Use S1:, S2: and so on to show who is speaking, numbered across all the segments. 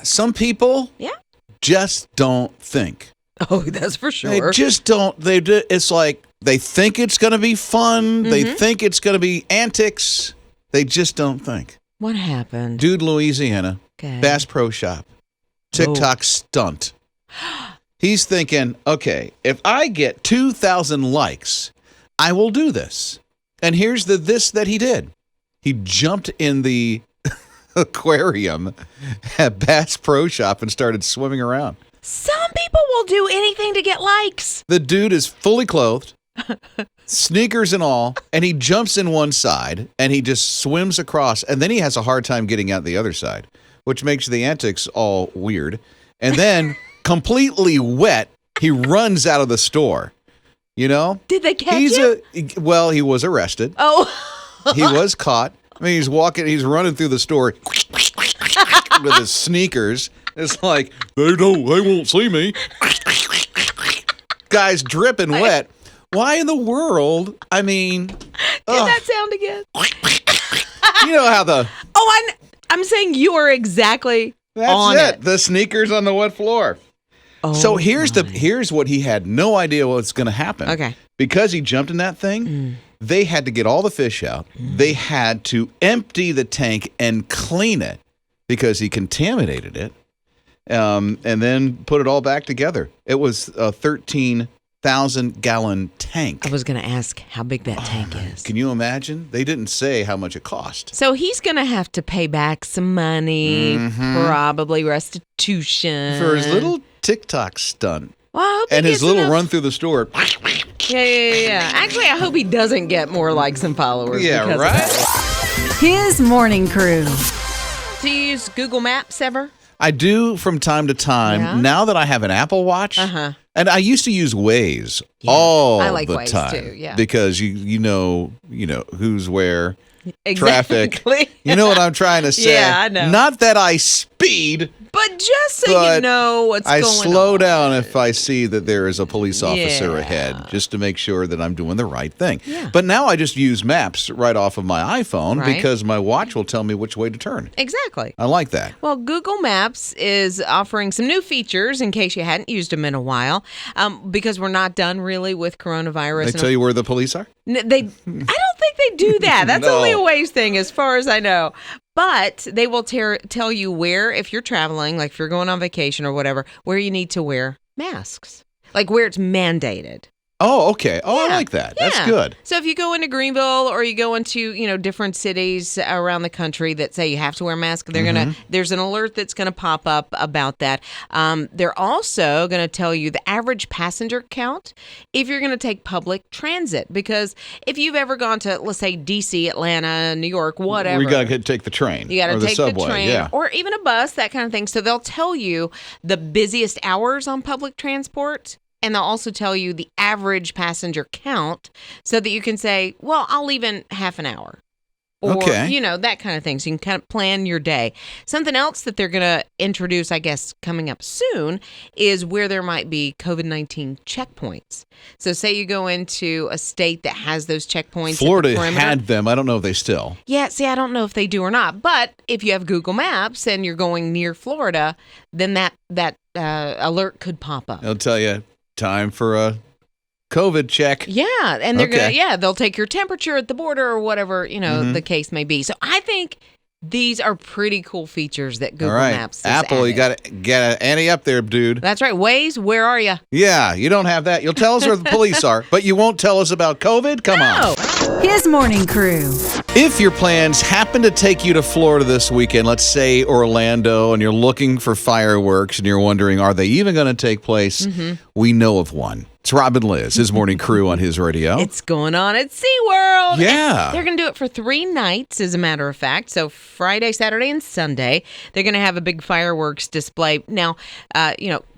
S1: Some people just don't think.
S2: Oh, that's for sure.
S1: They just don't. It's like they think it's going to be fun. They think it's going to be antics. They just don't think.
S2: What happened?
S1: Dude, Louisiana, Bass Pro Shop, TikTok stunt. He's thinking, okay, if I get 2,000 likes, I will do this. And here's this that he did. He jumped in the aquarium at Bass Pro Shop and started swimming around.
S2: Some people will do anything to get likes.
S1: The dude is fully clothed, sneakers and all, and he jumps in one side and he just swims across, and then he has a hard time getting out the other side, which makes the antics all weird. And then completely wet, he runs out of the store. You know?
S2: Did they catch him?
S1: Well, he was arrested.
S2: Oh.
S1: He was caught. I mean, he's running through the store with his sneakers. It's like, they won't see me. Guy's dripping wet. Why in the world? I mean.
S2: Did that sound again?
S1: You know how
S2: I'm saying you are exactly
S1: that's
S2: on it.
S1: The sneakers on the wet floor.
S2: Oh,
S1: so here's what he had no idea what's going to happen.
S2: Okay. Because
S1: he jumped in that thing, they had to get all the fish out. They had to empty the tank and clean it because he contaminated it, and then put it all back together. It was a 13,000-gallon tank.
S2: I was going to ask how big that tank is.
S1: Can you imagine? They didn't say how much it cost.
S2: So he's going to have to pay back some money, probably restitution.
S1: For his little TikTok stunt.
S2: Well, I hope
S1: and
S2: he
S1: his
S2: gets
S1: little
S2: enough.
S1: run through the store.
S2: Yeah. Actually, I hope he doesn't get more likes and followers.
S1: Yeah, right?
S3: His morning crew.
S2: Do you use Google Maps ever?
S1: I do from time to time.
S2: Yeah?
S1: Now that I have an Apple Watch, and I used to use Waze all
S2: I like
S1: the
S2: Waze
S1: time
S2: too, yeah.
S1: because you know who's where,
S2: Exactly.
S1: traffic. You know what I'm trying to say?
S2: Yeah, I know.
S1: Not that I speed,
S2: but just so you know what's going on.
S1: I slow down if I see that there is a police officer
S2: Yeah.
S1: ahead, just to make sure that I'm doing the right thing.
S2: Yeah.
S1: But now I just use maps right off of my iPhone
S2: Right.
S1: because my watch will tell me which way to turn.
S2: Exactly.
S1: I like that.
S2: Well, Google Maps is offering some new features in case you hadn't used them in a while, because we're not done really with coronavirus.
S1: They tell you where the police are?
S2: I don't think they do that. That's
S1: No.
S2: only a Waze thing as far as I know. But they will tell you where, if you're traveling, like if you're going on vacation or whatever, where you need to wear masks, like where it's mandated.
S1: Oh, okay. Oh,
S2: Yeah.
S1: I like that.
S2: Yeah.
S1: That's good.
S2: So if you go into Greenville or you go into, different cities around the country that say you have to wear a mask, there's an alert that's going to pop up about that. They're also going to tell you the average passenger count if you're going to take public transit, because if you've ever gone to, let's say, DC, Atlanta, New York, whatever.
S1: We got to take the train.
S2: You got to take
S1: subway.
S2: the train
S1: Yeah.
S2: or even a bus, that kind of thing. So they'll tell you the busiest hours on public transport. And they'll also tell you the average passenger count so that you can say, well, I'll leave in half an hour. Or,
S1: Okay.
S2: that kind of thing. So you can kind of plan your day. Something else that they're going to introduce, I guess, coming up soon is where there might be COVID-19 checkpoints. So say you go into a state that has those checkpoints.
S1: Florida had them. I don't know if they still.
S2: Yeah, see, I don't know if they do or not. But if you have Google Maps and you're going near Florida, then that alert could pop up.
S1: They'll tell you. Time for a COVID check.
S2: Yeah, and they're
S1: Okay.
S2: they'll take your temperature at the border or whatever, the case may be. So I think these are pretty cool features that Google
S1: All right.
S2: Maps has
S1: Apple, you
S2: added.
S1: got to get ante up there, dude.
S2: That's right. Waze, where are you?
S1: Yeah, you don't have that. You'll tell us where the police are, but you won't tell us about COVID? Come on.
S3: His morning crew.
S1: If your plans happen to take you to Florida this weekend, let's say Orlando, and you're looking for fireworks and you're wondering, are they even going to take place? We know of one. It's Rob Lizz, his morning crew on his radio.
S2: It's going on at SeaWorld.
S1: Yeah.
S2: And they're going to do it for 3 nights, as a matter of fact. So Friday, Saturday, and Sunday, they're going to have a big fireworks display. Now,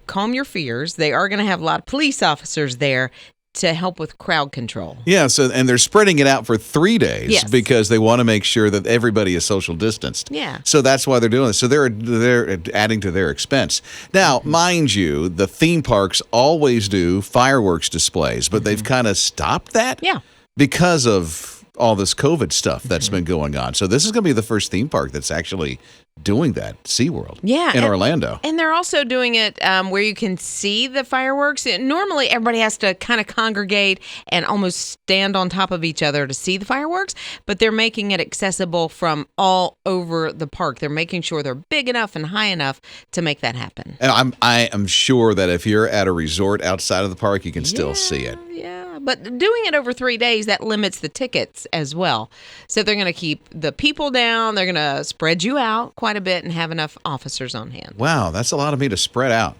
S2: calm your fears. They are going to have a lot of police officers there to help with crowd control.
S1: Yeah, and they're spreading it out for 3 days
S2: Yes.
S1: because they want to make sure that everybody is social distanced.
S2: Yeah.
S1: So that's why they're doing this. So they're adding to their expense. Now, mind you, the theme parks always do fireworks displays, but they've kind of stopped that.
S2: Yeah.
S1: Because of all this COVID stuff that's been going on. So this is going to be the first theme park that's actually doing that, Seaworld, in Orlando.
S2: And they're also doing it where you can see the fireworks. Normally, everybody has to kind of congregate and almost stand on top of each other to see the fireworks, but they're making it accessible from all over the park. They're making sure they're big enough and high enough to make that happen.
S1: And I am sure that if you're at a resort outside of the park, you can still see it.
S2: Yeah, but doing it over 3 days, that limits the tickets as well. So they're going to keep the people down. They're going to spread you out quite a bit and have enough officers on hand.
S1: Wow, that's a lot of me to spread out.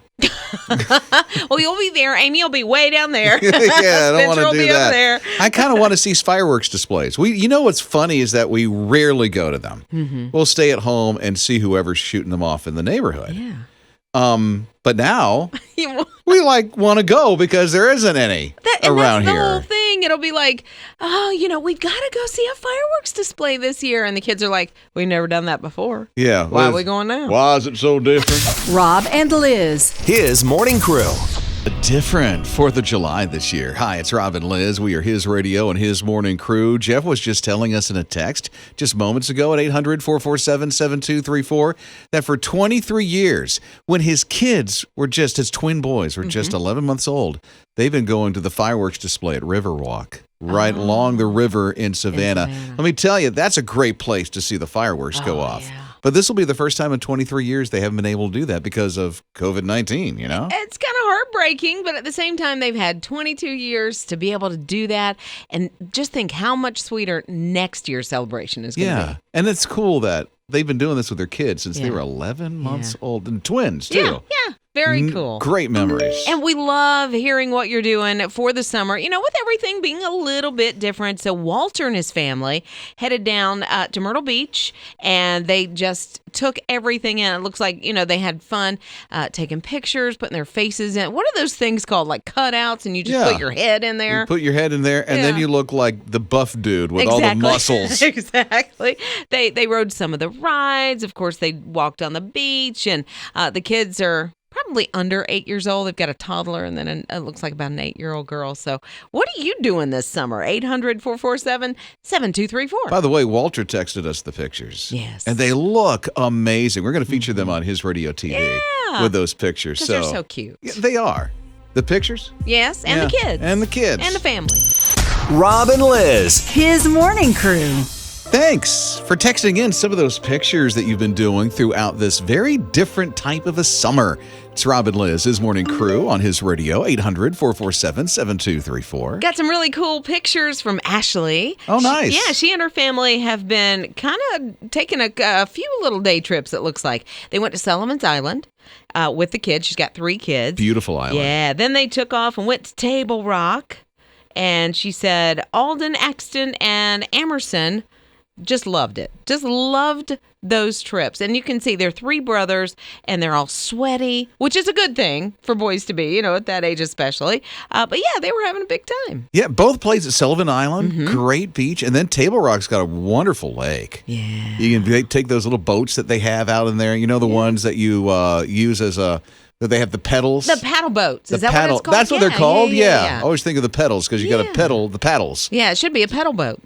S2: Well, you'll be there. Amy will be way down there.
S1: Yeah, I don't want to do that.
S2: Over there.
S1: I kind of want to see fireworks displays. You know what's funny is that we rarely go to them.
S2: Mm-hmm.
S1: We'll stay at home and see whoever's shooting them off in the neighborhood.
S2: Yeah.
S1: But now we want to go because there isn't any around
S2: that's the
S1: here.
S2: whole thing. It'll be like, we've got to go see a fireworks display this year, and the kids are like, we've never done that before.
S1: Yeah.
S2: Why are we going now?
S1: Why is it so different?
S3: Rob and Liz.
S4: His Morning Crew.
S1: A different 4th of July this year. Hi, it's Rob and Liz. We are His Radio and His Morning Crew. Jeff was just telling us in a text just moments ago at 800-447-7234 that for 23 years, when his kids were just, his twin boys were just 11 months old, they've been going to the fireworks display at Riverwalk. Right along the river in Savannah. Let me tell you, that's a great place to see the fireworks go off.
S2: Yeah.
S1: But this will be the first time in 23 years they haven't been able to do that because of COVID-19, you know?
S2: It's kind of heartbreaking, but at the same time, they've had 22 years to be able to do that. And just think how much sweeter next year's celebration is going to be.
S1: And it's cool that they've been doing this with their kids since they were 11 months old. And twins, too.
S2: Yeah. Very cool.
S1: Great memories.
S2: And we love hearing what you're doing for the summer, with everything being a little bit different. So Walter and his family headed down to Myrtle Beach, and they just took everything in. It looks like, they had fun taking pictures, putting their faces in. What are those things called? Like cutouts, and you just put your head in there?
S1: You put your head in there, and then you look like the buff dude with all the muscles.
S2: Exactly. They rode some of the rides. Of course, they walked on the beach, and the kids are probably under 8 years old. They've got a toddler and then it looks like about an 8-year-old girl. So what are you doing this summer? 800-447-7234.
S1: By the way, Walter texted us the pictures.
S2: Yes.
S1: And they look amazing. We're going to feature them on His Radio TV with those pictures.
S2: Because they're so cute.
S1: Yeah, they are. The pictures?
S2: Yes, and the kids.
S1: And the kids.
S2: And the family.
S4: Rob and Liz.
S3: His Morning Crew.
S1: Thanks for texting in some of those pictures that you've been doing throughout this very different type of a summer. It's Rob and Liz, His Morning Crew on His Radio, 800-447-7234.
S2: Got some really cool pictures from Ashley.
S1: Oh, nice.
S2: She and her family have been kind of taking a few little day trips, it looks like. They went to Sullivan's Island with the kids. She's got 3 kids.
S1: Beautiful island.
S2: Yeah. Then they took off and went to Table Rock. And she said Alden, Axton, and Emerson just loved it. Just loved those trips. And you can see they're 3 brothers and they're all sweaty, which is a good thing for boys to be, at that age especially. But yeah, they were having a big time.
S1: Yeah, both places at Sullivan Island, great beach. And then Table Rock's got a wonderful lake.
S2: Yeah.
S1: You can take those little boats that they have out in there, the ones that you use as that they have the pedals.
S2: The paddle boats. Is that what it's called?
S1: That's what they're called?
S2: Yeah.
S1: I always think of the pedals because you got to pedal the paddles.
S2: Yeah, it should be a pedal boat.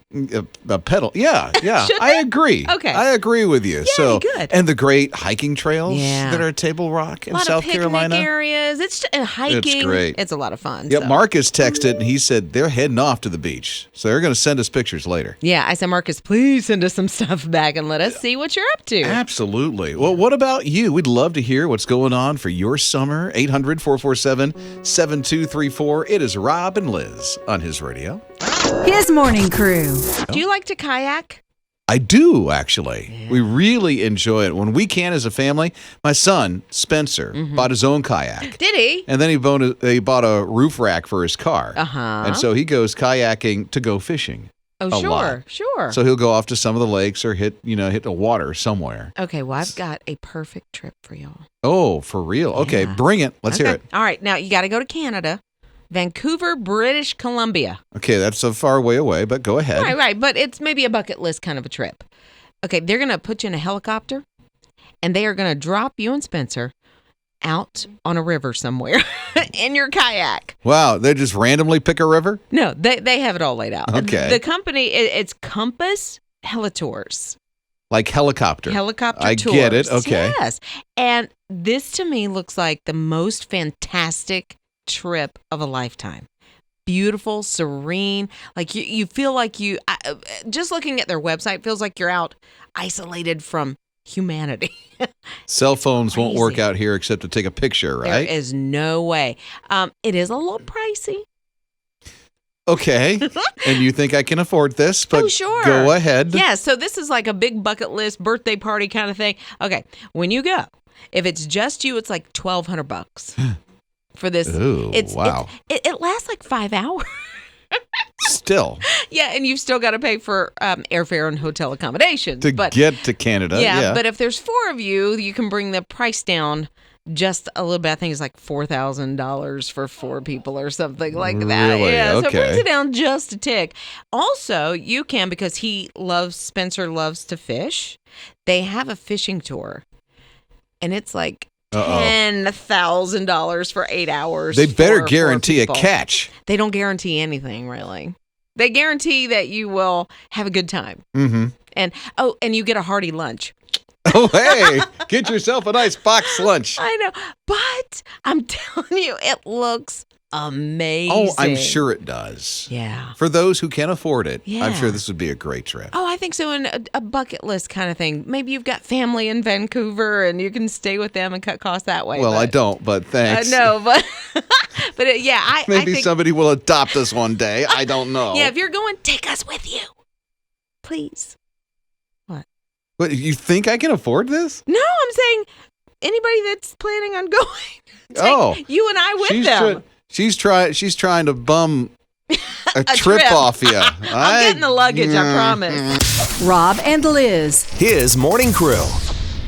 S1: A pedal. Yeah.
S2: Should
S1: I
S2: they?
S1: agree.
S2: Okay.
S1: I agree with you.
S2: Yeah, good.
S1: And the great hiking trails
S2: Yeah.
S1: that are at Table Rock in South
S2: A lot of
S1: Carolina.
S2: picnic areas. It's hiking.
S1: It's great.
S2: It's a lot of fun.
S1: Yeah,
S2: so.
S1: Marcus texted and he said they're heading off to the beach. So they're going to send us pictures later.
S2: Yeah, I said, Marcus, please send us some stuff back and let us see what you're up to.
S1: Absolutely. Well, what about you? We'd love to hear what's going on for your summer. 800-447-7234. It is Rob and Liz on His Radio.
S3: His Morning Crew.
S2: Do you like to kayak?
S1: I do, actually. Yeah. We really enjoy it. When we can as a family, my son, Spencer, bought his own kayak.
S2: Did he?
S1: And then he bought a roof rack for his car.
S2: Uh-huh.
S1: And so he goes kayaking to go fishing.
S2: Oh, sure.
S1: So he'll go off to some of the lakes or hit the water somewhere.
S2: Okay, well, I've got a perfect trip for y'all.
S1: Oh, for real? Okay, bring it. Let's hear it.
S2: All right, now you got to go to Canada. Vancouver, British Columbia.
S1: Okay, that's a far way away, but go ahead.
S2: Right, but it's maybe a bucket list kind of a trip. Okay, they're going to put you in a helicopter, and they are going to drop you and Spencer out on a river somewhere. in your kayak.
S1: Wow, they just randomly pick a river?
S2: No, they have it all laid out.
S1: Okay.
S2: The company, it's Compass Helitours.
S1: Like helicopter.
S2: Helicopter
S1: I
S2: tours.
S1: get it. Okay.
S2: Yes. And this to me looks like the most fantastic trip of a lifetime. Beautiful, serene. Like you feel like just looking at their website feels like you're out isolated from humanity.
S1: Cell phones won't
S2: Crazy.
S1: work out here except to take a picture, right?
S2: There is no way. It is a little pricey.
S1: Okay. And you think I can afford this? But
S2: Oh, sure.
S1: go ahead.
S2: Yeah, so this is like a big bucket list birthday party kind of thing. Okay, when you go, if it's just you, it's like $1,200 for this.
S1: Ooh, wow.
S2: It lasts like 5 hours.
S1: Still.
S2: Yeah, and you've still got to pay for airfare and hotel accommodations.
S1: To get to Canada. Yeah.
S2: But if there's 4 of you, you can bring the price down just a little bit. I think it's like $4,000 for 4 people or something like that.
S1: Really?
S2: Yeah, so it
S1: Okay.
S2: brings it down just a tick. Also, you can, because Spencer loves to fish, they have a fishing tour. And it's like $10,000 for 8 hours.
S1: They better
S2: for 4
S1: guarantee a
S2: people.
S1: catch.
S2: They don't guarantee anything, really. They guarantee that you will have a good time.
S1: Mm-hmm.
S2: And you get a hearty lunch.
S1: Oh, hey, get yourself a nice box lunch.
S2: I know, but I'm telling you, it looks amazing.
S1: Oh, I'm sure it does.
S2: Yeah.
S1: For those who can afford it, I'm
S2: Yeah.
S1: sure this would be a great trip.
S2: Oh, I think so. In a bucket list kind of thing. Maybe you've got family in Vancouver and you can stay with them and cut costs that way.
S1: Well, I don't, but thanks.
S2: No, but yeah, I
S1: Maybe
S2: think
S1: somebody will adopt us one day. I don't know.
S2: yeah, if you're going, take us with you, please.
S1: But you think I can afford this?
S2: No, I'm saying anybody that's planning on going. Take you and I with them.
S1: She's trying to bum a trip
S2: trip.
S1: off you.
S2: I'm getting the luggage, I promise.
S3: Rob and Liz.
S4: His morning crew.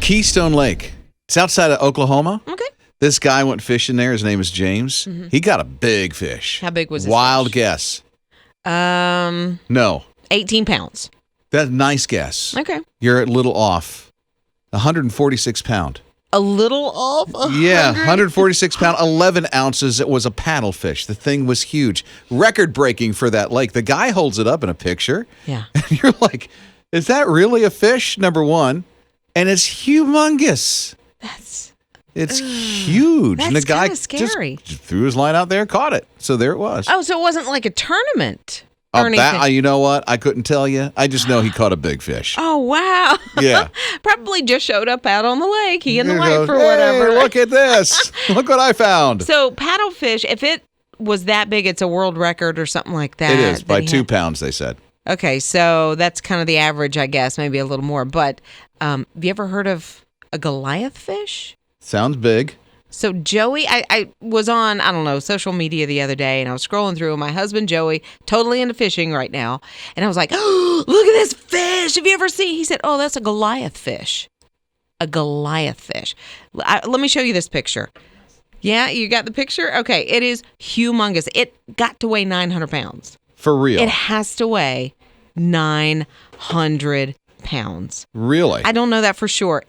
S1: Keystone Lake. It's outside of Oklahoma.
S2: Okay.
S1: This guy went fishing there. His name is James.
S2: Mm-hmm.
S1: He got a big fish.
S2: How big was his
S1: Wild
S2: fish?
S1: guess.
S2: No. 18 pounds.
S1: That's a nice guess.
S2: Okay.
S1: You're a little off. 146 pound.
S2: A little off?
S1: Yeah, 146 pound, 11 ounces. It was a paddlefish. The thing was huge. Record breaking for that lake. The guy holds it up in a picture.
S2: Yeah.
S1: And you're like, is that really a fish? Number one. And it's humongous. It's huge.
S2: That's
S1: and the guy
S2: kinda scary.
S1: just threw his line out there and caught it. So there it was.
S2: Oh, so it wasn't like a tournament or anything?
S1: You know what? I couldn't tell you. I just know he caught a big fish.
S2: Oh, wow.
S1: Yeah.
S2: Probably just showed up out on the lake, he and the
S1: He
S2: wife
S1: goes,
S2: or
S1: "Hey,
S2: whatever.
S1: look at this. Look what I found.
S2: So paddlefish, if it was that big, it's a world record or something like that.
S1: It is by
S2: that he
S1: 2
S2: had.
S1: pounds, they said.
S2: Okay, so that's kind of the average, I guess, maybe a little more. But have you ever heard of a Goliath fish?
S1: Sounds big.
S2: So Joey, I was on, I don't know, social media the other day, and I was scrolling through, and my husband Joey, totally into fishing right now, and I was like, oh, look at this fish. Have you ever seen? He said, oh, that's a Goliath fish. A Goliath fish. Let me show you this picture. Yeah, you got the picture? Okay, it is humongous. It got to weigh 900 pounds.
S1: For real.
S2: It has to weigh 900 pounds.
S1: Really?
S2: I don't know that for sure.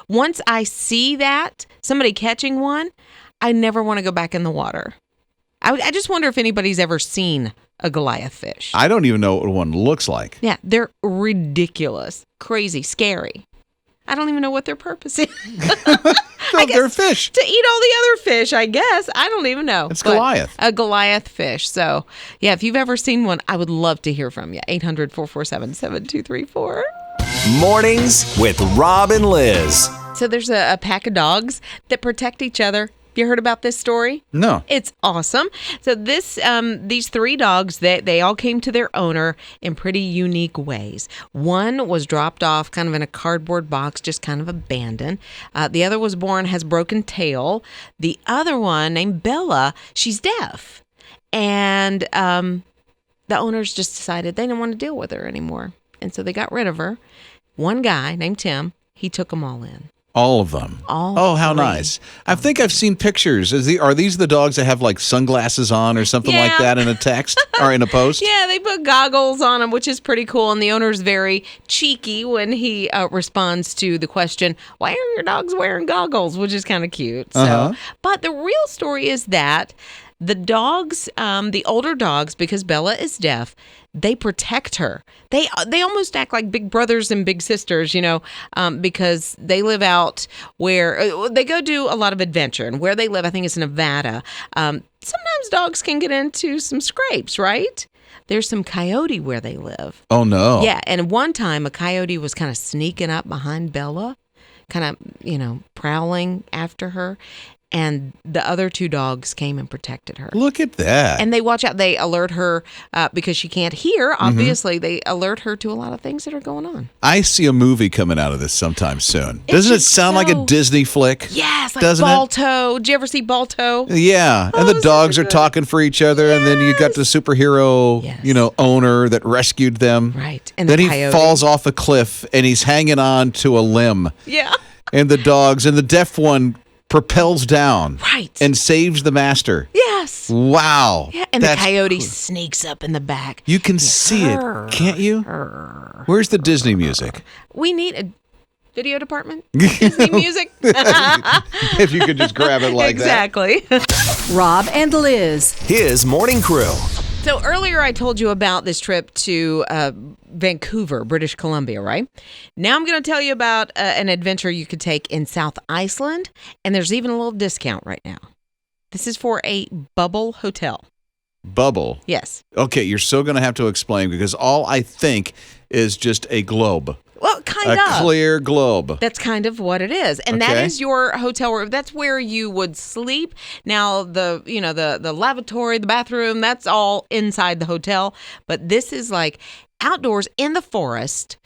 S2: Once I see that, somebody catching one, I never want to go back in the water. I just wonder if anybody's ever seen a Goliath fish.
S1: I don't even know what one looks like.
S2: Yeah, they're ridiculous, crazy, scary. I don't even know what their purpose is.
S1: They're fish.
S2: To eat all the other fish, I guess. I don't even know.
S1: It's
S2: But
S1: Goliath.
S2: A Goliath fish. So, yeah, if you've ever seen one, I would love to hear from you. 800-447-7234.
S4: Mornings with Rob and Liz.
S2: So there's a pack of dogs that protect each other. Have you heard about this story?
S1: No.
S2: It's awesome. So these 3 dogs, they all came to their owner in pretty unique ways. One was dropped off kind of in a cardboard box, just kind of abandoned. The other was born, has broken tail. The other one, named Bella, she's deaf. And the owners just decided they didn't want to deal with her anymore. And so they got rid of her. One guy named Tim, he took them all in.
S1: All of them.
S2: All
S1: how
S2: three.
S1: nice. I think I've seen pictures. Are these the dogs that have like sunglasses on or something like that in a text or in a post?
S2: Yeah, they put goggles on them, which is pretty cool. And the owner's very cheeky when he responds to the question, why are your dogs wearing goggles? Which is kind of cute. So, but the real story is that the dogs, the older dogs, because Bella is deaf, they protect her. They almost act like big brothers and big sisters, because they live out where they go do a lot of adventure. And where they live, I think it's Nevada. Sometimes dogs can get into some scrapes, right? There's some coyote where they live.
S1: Oh, no.
S2: Yeah, and one time a coyote was kind of sneaking up behind Bella, kind of, prowling after her. And the other two dogs came and protected her.
S1: Look at that.
S2: And they watch out. They alert her because she can't hear, obviously. They alert her to a lot of things that are going on.
S1: I see a movie coming out of this sometime soon. Doesn't it sound like a Disney flick?
S2: Yes, like
S1: doesn't
S2: Balto. Did you ever see Balto?
S1: Yeah, and the dogs are talking for each other, and then you got the superhero, owner that rescued them.
S2: Right. And
S1: then he
S2: coyote
S1: falls off a cliff, and he's hanging on to a limb.
S2: Yeah.
S1: And the dogs, and the deaf one propels down.
S2: Right.
S1: And saves the master.
S2: Yes.
S1: Wow.
S2: Yeah, and the coyote sneaks up in the back.
S1: You can see it, can't you? Where's the Disney music?
S2: We need a video department. Disney music.
S1: If you could just grab it like
S2: exactly.
S3: Rob and Liz.
S4: His morning crew.
S2: So earlier I told you about this trip to Vancouver, British Columbia, right? Now I'm going to tell you about an adventure you could take in South Iceland, and there's even a little discount right now. This is for a bubble hotel.
S1: Bubble?
S2: Yes.
S1: Okay, you're so going to have to explain because all I think is just a globe.
S2: Well, kind of.
S1: A clear globe.
S2: That's kind of what it is. And that is your hotel room. That's where you would sleep. Now, the lavatory, the bathroom, that's all inside the hotel. But this is like outdoors in the forest.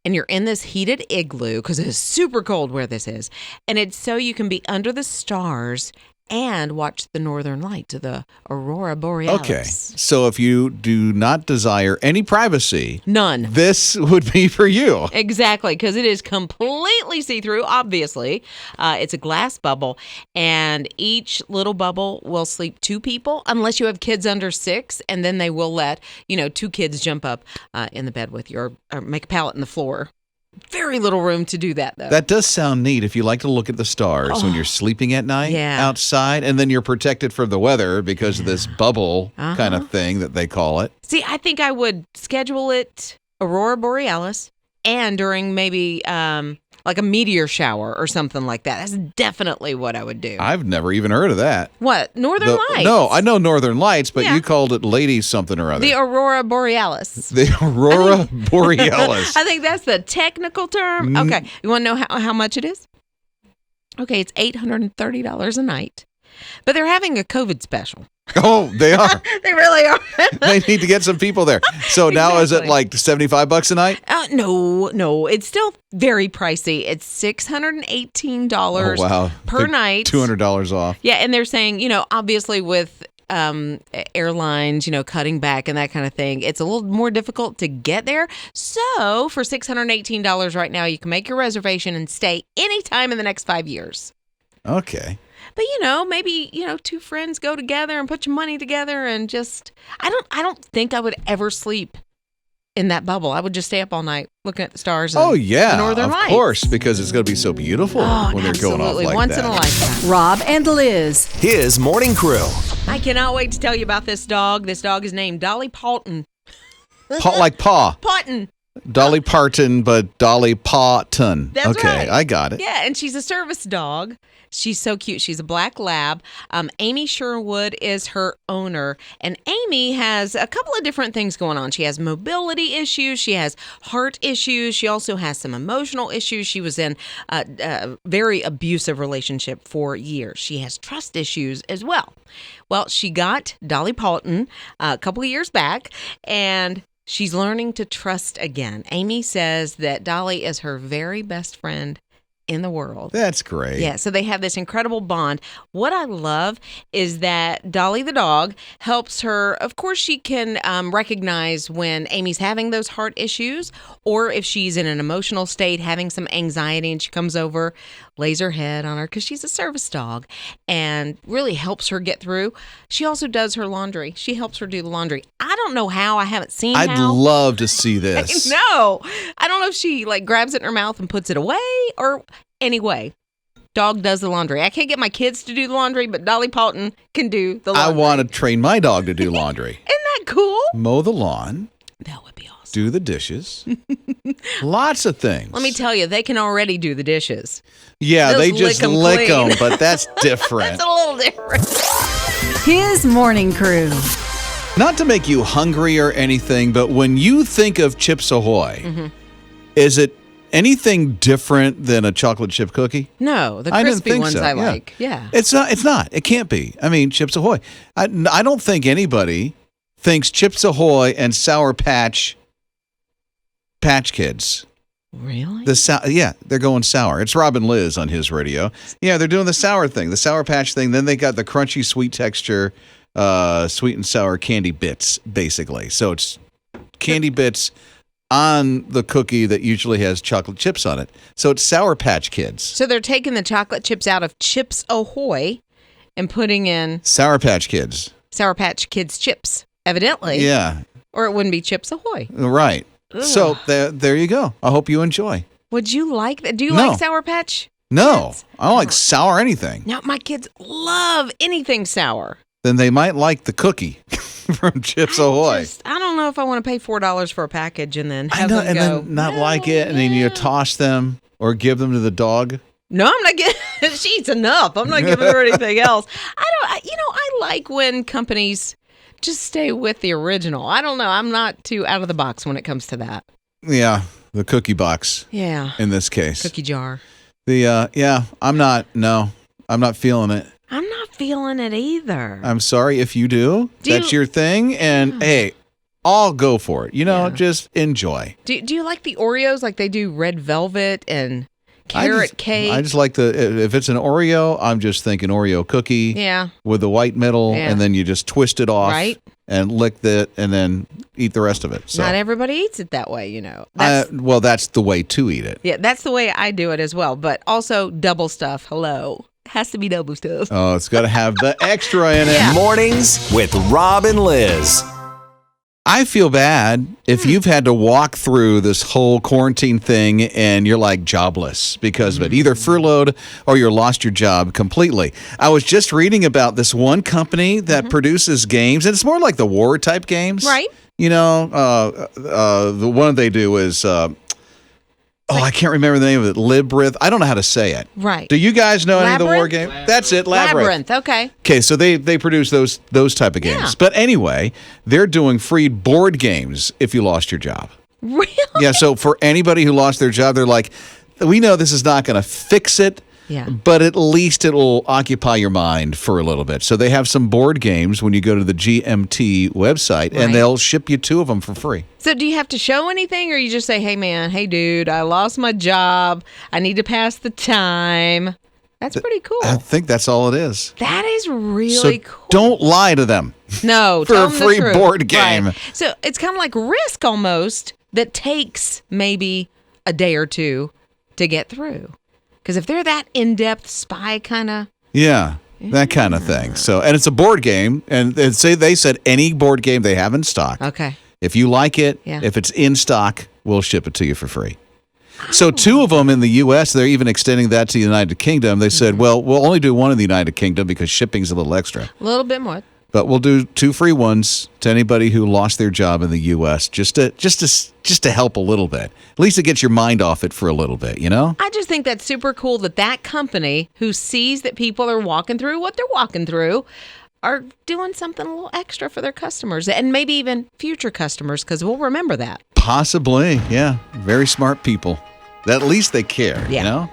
S2: And you're in this heated igloo because it is super cold where this is. And it's so you can be under the stars and watch the northern lights, the aurora borealis.
S1: Okay, so if you do not desire any privacy,
S2: none,
S1: this would be for you.
S2: Exactly, because it is completely see-through, obviously. It's a glass bubble, and each little bubble will sleep two people, unless you have kids under 6, and then they will let, 2 kids jump up in the bed with you or make a pallet in the floor. Very little room to do that, though.
S1: That does sound neat if you like to look at the stars when you're sleeping at night outside, and then you're protected from the weather because of this bubble kind of thing that they call it.
S2: See, I think I would schedule it aurora borealis and during maybe like a meteor shower or something like that. That's definitely what I would do.
S1: I've never even heard of that.
S2: What? Northern Lights?
S1: No, I know Northern Lights, but you called it Lady something or other.
S2: The aurora borealis.
S1: The aurora borealis.
S2: I think that's the technical term. Okay. You want to know how much it is? Okay, it's $830 a night. But they're having a COVID special.
S1: Oh, they are.
S2: They really are.
S1: They need to get some people there. So now is it like $75 a night?
S2: No. It's still very pricey. It's $618 per night.
S1: $200 off.
S2: Yeah, and they're saying, obviously with airlines, cutting back and that kind of thing, it's a little more difficult to get there. So for $618 right now, you can make your reservation and stay anytime in the next 5 years.
S1: Okay.
S2: But maybe 2 friends go together and put your money together and just I don't think I would ever sleep in that bubble. I would just stay up all night looking at the stars and the northern lights.
S1: Of course, because it's going to be so beautiful when they're going off like
S2: once
S1: that.
S2: in a lifetime.
S3: Rob and Liz.
S4: His morning crew.
S2: I cannot wait to tell you about this dog. This dog is named Dolly Parton.
S1: Like paw.
S2: Parton.
S1: Dolly Parton, but Dolly Parton.
S2: That's right.
S1: I got it.
S2: Yeah, and she's a service dog. She's so cute. She's a black lab. Amy Sherwood is her owner. And Amy has a couple of different things going on. She has mobility issues. She has heart issues. She also has some emotional issues. She was in a very abusive relationship for years. She has trust issues as well. Well, she got Dolly Parton a couple of years back, and she's learning to trust again. Amy says that Dolly is her very best friend in the world.
S1: That's great.
S2: Yeah, so they have this incredible bond. What I love is that Dolly the dog helps her. Of course, she can recognize when Amy's having those heart issues, or if she's in an emotional state, having some anxiety, and she comes over, lays her head on her because she's a service dog, and really helps her get through. She also does her laundry. She helps her do the laundry. I don't know how. I haven't seen
S1: I'd
S2: how.
S1: love to see this.
S2: No, I don't know if she grabs it in her mouth and puts it away, or anyway. Dog does the laundry. I can't get my kids to do the laundry, but Dolly Parton can do the laundry.
S1: I want to train my dog to do laundry.
S2: Isn't that cool?
S1: Mow the lawn.
S2: That would be awesome.
S1: Do the dishes. Lots of things.
S2: Let me tell you, they can already do the dishes.
S1: Yeah,
S2: They'll
S1: they just lick
S2: clean.
S1: them, but that's different.
S2: That's a little different.
S3: His morning crew.
S1: Not to make you hungry or anything, but when you think of Chips Ahoy, is it anything different than a chocolate chip cookie?
S2: No, the
S1: I didn't
S2: crispy
S1: think
S2: ones
S1: so.
S2: I
S1: Yeah.
S2: like. Yeah.
S1: It's not. It can't be. I mean, Chips Ahoy. I don't think anybody thinks Chips Ahoy and Sour Patch Kids.
S2: Really?
S1: They're going sour. It's Rob and Lizz on his radio. Yeah, they're doing the sour thing, the Sour Patch thing. Then they got the crunchy sweet texture, sweet and sour candy bits, basically. So it's candy bits on the cookie that usually has chocolate chips on it. So it's Sour Patch Kids.
S2: So they're taking the chocolate chips out of Chips Ahoy and putting in
S1: Sour Patch Kids.
S2: Sour Patch Kids chips, evidently.
S1: Yeah,
S2: Or it wouldn't be Chips Ahoy.
S1: right.
S2: Ugh.
S1: So there you go. I hope you enjoy.
S2: Would you like that? Do you
S1: No.
S2: like Sour Patch?
S1: No,
S2: Kids?
S1: I don't like sour anything.
S2: Now, my kids love anything sour.
S1: Then they might like the cookie from Chips Ahoy.
S2: I don't know if I want to pay $4 for a package and then
S1: I
S2: have
S1: know,
S2: them
S1: and
S2: go,
S1: then not
S2: "No,
S1: like it, and then you toss them or give them to the dog.
S2: No, I'm not getting. She eats enough. I'm not giving her anything else. I like when companies just stay with the original. I don't know. I'm not too out of the box when it comes to that.
S1: Yeah, the cookie box
S2: Yeah.
S1: in this case.
S2: Cookie jar.
S1: I'm not feeling it.
S2: I'm not feeling it either.
S1: I'm sorry if you do. That's your thing, and hey, I'll go for it.
S2: Yeah.
S1: Just enjoy.
S2: Do you like the Oreos like they do red velvet and carrot cake?
S1: I just like if it's an Oreo, I'm just thinking Oreo cookie.
S2: Yeah.
S1: With the white middle,
S2: Yeah.
S1: and then you just twist it off,
S2: Right.
S1: and lick it, and then eat the rest of it. So,
S2: Not everybody eats it that way,
S1: that's the way to eat it.
S2: Yeah, that's the way I do it as well. But also double stuff. Hello. Has to be double stuff.
S1: Oh, it's got to have the extra in it.
S2: Yeah.
S4: Mornings with Rob and Liz.
S1: I feel bad if you've had to walk through this whole quarantine thing and you're like jobless because of it, either furloughed or you lost your job completely. I was just reading about this one company that produces games, and it's more like the war type games.
S2: Right.
S1: The one they do is, I can't remember the name of it. Librith. I don't know how to say it.
S2: Right.
S1: Do you guys know any of the war
S2: Labyrinth?
S1: games? That's it, Labyrinth.
S2: Okay.
S1: Okay, so they produce those type of games.
S2: Yeah.
S1: But anyway, they're doing free board games if you lost your job.
S2: Really?
S1: Yeah, so for anybody who lost their job, they're like, we know this is not going to fix it,
S2: Yeah.
S1: but at least it'll occupy your mind for a little bit. So they have some board games when you go to the GMT website,
S2: Right.
S1: and they'll ship you 2 of them for free.
S2: So do you have to show anything, or you just say, hey, man, hey, dude, I lost my job. I need to pass the time. That's pretty cool.
S1: I think that's all it is.
S2: That is really
S1: So
S2: cool.
S1: don't lie to them.
S2: No,
S1: for
S2: tell
S1: a
S2: them the
S1: free
S2: truth.
S1: board game.
S2: Right. So it's kind of like Risk almost that takes maybe a day or two to get through. Because if they're that in-depth spy kind of...
S1: Yeah, that kind of thing. So, and it's a board game, and they said any board game they have in stock.
S2: Okay.
S1: If you like it,
S2: Yeah.
S1: if it's in stock, we'll ship it to you for free. So 2 of them in the U.S., they're even extending that to the United Kingdom. They said, well, we'll only do 1 in the United Kingdom because shipping's a little extra.
S2: A little bit more.
S1: But we'll do 2 free ones to anybody who lost their job in the U.S. just to help a little bit. At least it gets your mind off it for a little bit, you know?
S2: I just think that's super cool that company who sees that people are walking through what they're walking through are doing something a little extra for their customers and maybe even future customers, because we'll remember that.
S1: Possibly, yeah. Very smart people. At least they care,
S2: Yeah.
S1: you know?